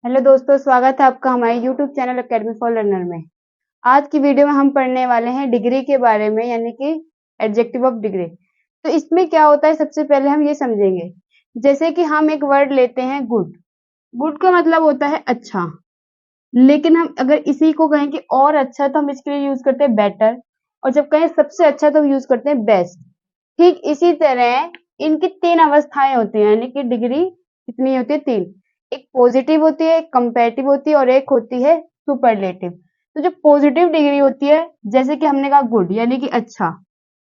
Hello दोस्तों, स्वागत है आपका हमारे YouTube channel academy for learner में। आज की वीडियो में हम पढ़ने वाले हैं डिग्री के बारे में, यानी कि एडजेक्टिव ऑफ डिग्री। तो इसमें क्या होता है, सबसे पहले हम ये समझेंगे। जैसे कि हम एक वर्ड लेते हैं गुड। गुड का मतलब होता है अच्छा, लेकिन हम अगर इसी को कहें कि और अच्छा, तो हम इसके लिए यूज करते हैं बेटर। और जब कहें सबसे अच्छा, तो हम यूज करते हैं बेस्ट। ठीक इसी तरह इनकी तीन अवस्थाएं होती हैं, यानी कि डिग्री कितनी होती है? तीन। एक पॉजिटिव होती है, एक कंपैरेटिव होती है और एक होती है सुपरलेटिव। तो जो पॉजिटिव डिग्री होती है, जैसे कि हमने कहा गुड यानी कि अच्छा,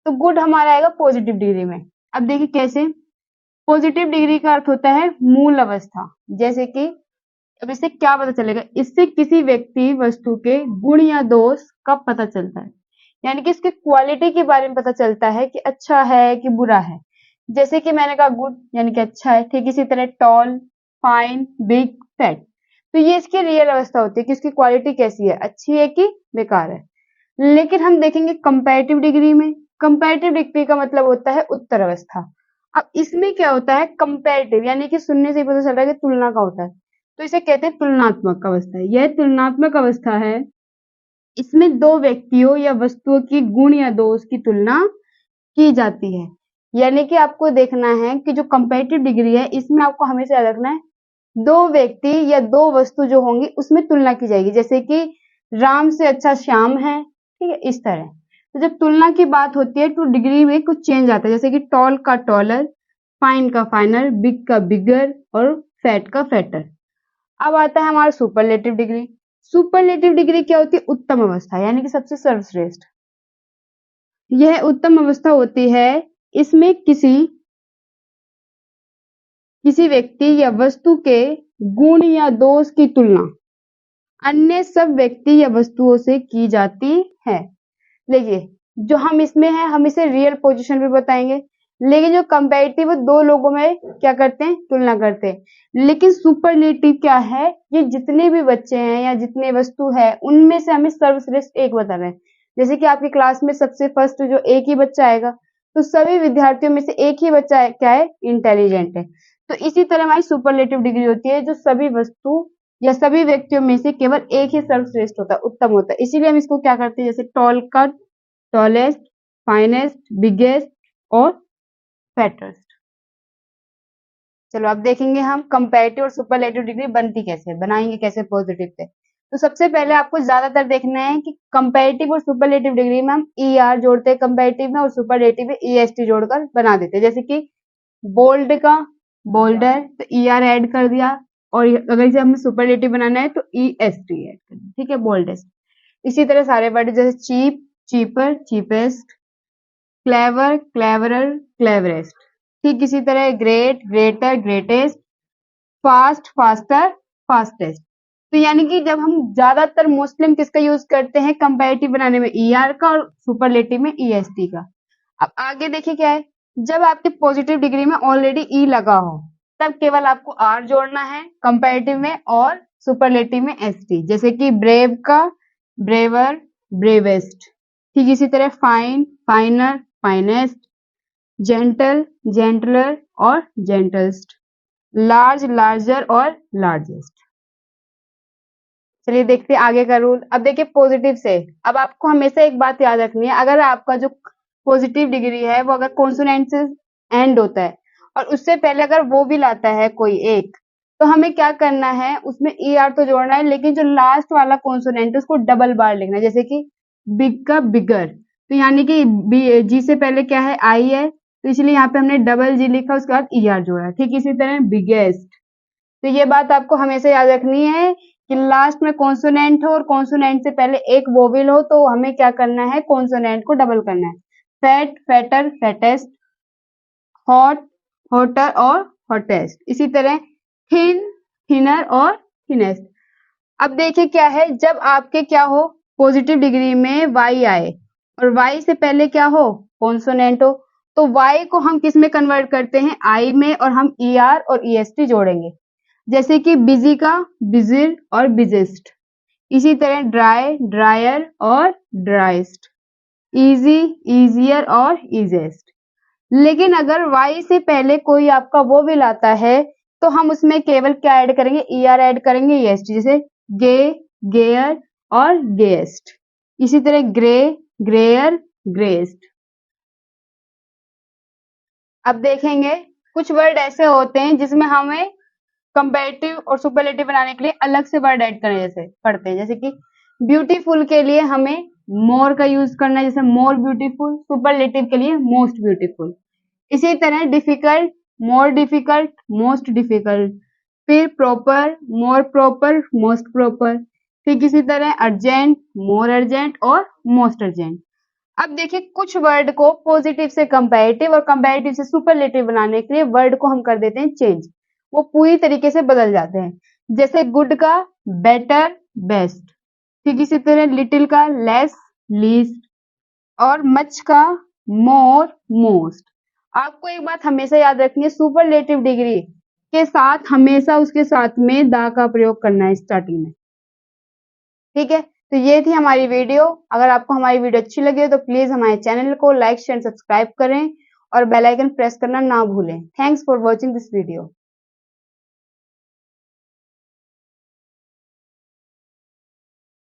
तो गुड हमारा आएगा पॉजिटिव डिग्री में। अब देखिए कैसे। पॉजिटिव डिग्री का अर्थ होता है मूल अवस्था। जैसे कि अब इससे क्या पता चलेगा? इससे किसी व्यक्ति वस्तु के गुण या दोष का पता चलता है, यानी कि इसके क्वालिटी के बारे में पता चलता है कि अच्छा है कि बुरा है। जैसे कि मैंने कहा गुड यानी कि अच्छा है, ठीक इसी तरह टॉल, फाइन, बिग, फैट। तो ये इसकी रियल अवस्था होती है कि इसकी क्वालिटी कैसी है, अच्छी है कि बेकार है। लेकिन हम देखेंगे कंपैरेटिव डिग्री में। कंपैरेटिव डिग्री का मतलब होता है उत्तर अवस्था। अब इसमें क्या होता है? कंपैरेटिव यानी कि सुनने से ही पता चल रहा है कि तुलना का होता है, तो इसे कहते हैं तुलनात्मक अवस्था। यह तुलनात्मक अवस्था है। इसमें दो व्यक्तियों या वस्तुओं की गुण या दोष की तुलना की जाती है। यानी कि आपको देखना है कि जो कंपैरेटिव डिग्री है, इसमें आपको हमेशा याद रखना है दो व्यक्ति या दो वस्तु जो होंगी उसमें तुलना की जाएगी। जैसे कि राम से अच्छा श्याम है, ठीक है, इस तरह। तो जब तुलना की बात होती है तो डिग्री में कुछ चेंज आता है, जैसे कि टॉल का टॉलर, फाइन का फाइनर, बिग का बिगर और फैट का फैटर। अब आता है हमारा सुपरलेटिव डिग्री। सुपरलेटिव डिग्री क्या होती है? उत्तम अवस्था, यानी कि सबसे सर्वश्रेष्ठ। यह उत्तम अवस्था होती है। इसमें किसी किसी व्यक्ति या वस्तु के गुण या दोष की तुलना अन्य सब व्यक्ति या वस्तुओं से की जाती है। देखिए, जो हम इसमें है, हम इसे रियल पोजीशन भी बताएंगे, लेकिन जो कंपैरेटिव दो लोगों में क्या करते हैं? तुलना करते हैं। लेकिन सुपरलेटिव क्या है? ये जितने भी बच्चे हैं या जितने वस्तु है, उनमें से हमें सर्वश्रेष्ठ एक बता रहे हैं। जैसे कि आपकी क्लास में सबसे फर्स्ट जो एक ही बच्चा आएगा, तो सभी विद्यार्थियों में से एक ही बच्चा है, क्या है? इंटेलिजेंट है। तो इसी तरह हमारी सुपरलेटिव डिग्री होती है, जो सभी वस्तु या सभी व्यक्तियों में से केवल एक ही सर्वश्रेष्ठ होता है, उत्तम होता है। इसीलिए हम इसको क्या करते हैं? जैसे टॉल का टॉलेस्ट, फाइनेस्ट, बिगेस्ट और फैटेस्ट। चलो अब देखेंगे हम कंपैरेटिव और सुपरलेटिव डिग्री बनती कैसे है, बनाएंगे कैसे पॉजिटिव से। तो सबसे पहले आपको ज्यादातर देखना है कि कंपैरेटिव और सुपरलेटिव डिग्री में हम ई आर जोड़ते हैं कंपैरेटिव में, और सुपरलेटिव में ई एस टी जोड़कर बना देते हैं। जैसे कि बोल्ड का बोल्डर, तो ई आर ऐड कर दिया, और अगर इसे हमें सुपरलेटिव बनाना है तो ई एस टी ऐड कर दिया, ठीक है, बोल्डेस्ट। इसी तरह सारे वर्ड जैसे cheap, cheaper, cheapest, clever, cleverer, cleverest. ठीक इसी तरह great, greater, greatest, fast, faster, fastest. तो यानी कि जब हम ज्यादातर मोस्टली हम किसका यूज करते हैं कंपैरेटिव बनाने में? ई आर का, और सुपरलेटिव में ई एस टी का। अब आगे देखिए क्या है। जब आपके पॉजिटिव डिग्री में ऑलरेडी ई लगा हो, तब केवल आपको आर जोड़ना है कंपैरेटिव में, और सुपरलेटिव में एस टी। जैसे कि ब्रेव का ब्रेवर, ब्रेवेस्ट। ठीक इसी तरह फाइन, फाइनर, फाइनेस्ट, जेंटल, जेंटलर और जेंटलस्ट, लार्ज, लार्जर और लार्जेस्ट। चलिए देखते हैं आगे का रूल। अब देखिए पॉजिटिव से, अब आपको हमेशा एक बात याद रखनी है, अगर आपका जो पॉजिटिव डिग्री है वो अगर कॉन्सोनेंट से एंड होता है और उससे पहले अगर वो भी लाता है कोई एक, तो हमें क्या करना है? उसमें ई आर तो जोड़ना है, लेकिन जो लास्ट वाला कॉन्सोनेंट है उसको डबल बार लिखना है। जैसे कि बिग का बिगर, तो यानी कि जी से पहले क्या है? आई है, तो इसलिए यहाँ पे हमने डबल जी लिखा, उसके बाद ई आर जोड़ा। ठीक इसी तरह बिगेस्ट। तो ये बात आपको हमेशा याद रखनी है कि लास्ट में कॉन्सोनेंट हो और कॉन्सोनेंट से पहले एक वोवेल हो, तो हमें क्या करना है? कॉन्सोनेंट को डबल करना है। Fat, fatter, fattest, hot, hotter और हॉटेस्ट। इसी तरह थिन, थिनर और थिनेस्ट। अब देखिए क्या है, जब आपके क्या हो पॉजिटिव डिग्री में वाई आए और वाई से पहले क्या हो? कॉन्सोनेंट हो, तो वाई को हम किस में कन्वर्ट करते हैं? आई में, और हम ई आर और ई एस टी जोड़ेंगे। जैसे कि बिजी का बिजिर और बिजेस्ट। इसी तरह ड्राई, ड्रायर और ड्राइस्ट, इजी, इजियर और इजेस्ट। लेकिन अगर वाई से पहले कोई आपका वो भी लाता है, तो हम उसमें केवल क्या ऐड करेंगे, er ऐड करेंगे, est, जैसे गे, गेयर और गेस्ट। इसी तरह ग्रे, ग्रेयर, ग्रेस्ट। अब देखेंगे कुछ वर्ड ऐसे होते हैं जिसमें हमें कंपैरेटिव और सुपरलेटिव बनाने के लिए अलग से वर्ड ऐड करने जैसे पड़ते हैं। जैसे कि ब्यूटीफुल के लिए हमें मोर का यूज करना है, जैसे मोर ब्यूटीफुल। सुपरलेटिव के लिए मोस्ट ब्यूटीफुल। इसी तरह difficult, more difficult, most difficult. फिर प्रॉपर, मोर प्रॉपर, मोस्ट प्रॉपर। फिर किसी तरह अर्जेंट, मोर अर्जेंट और मोस्ट अर्जेंट। अब देखिए कुछ वर्ड को पॉजिटिव से कंपैरेटिव और कंपैरेटिव से सुपरलेटिव बनाने के लिए वर्ड को हम कर देते हैं चेंज, वो पूरी तरीके से बदल जाते हैं। जैसे गुड का बेटर, बेस्ट। फिर किसी तरह लिटिल का लेस, लीस्ट और मच का मोर, मोस्ट। आपको एक बात हमेशा याद रखनी है, सुपरलेटिव डिग्री के साथ हमेशा उसके साथ में दा का प्रयोग करना है स्टार्टिंग में। ठीक है, तो ये थी हमारी वीडियो। अगर आपको हमारी वीडियो अच्छी लगी हो तो प्लीज हमारे चैनल को लाइक, शेयर, सब्सक्राइब करें और बेल आइकन प्रेस करना ना भूलें। Thanks for watching this video.